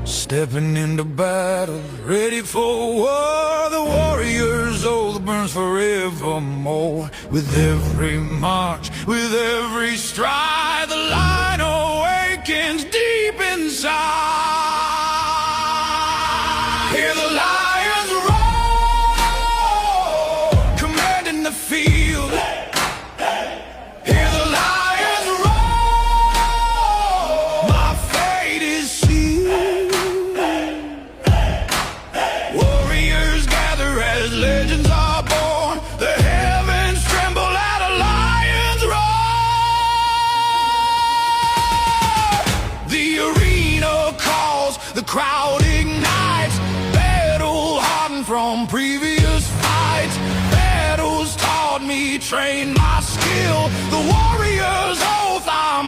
Stepping into battle, ready for war. The warrior's oath burns forevermore. With every march, with every stride, the lion awakens deep inside. Hear the lions roar, commanding the field. Hear the lions roar, my fate is sealed. Warriors gather as legends are born. The heavens tremble at a lion's roar. The arena calls, the crowd ignites. Battle hardened from previous fights. Battles taught me, trained my skill. The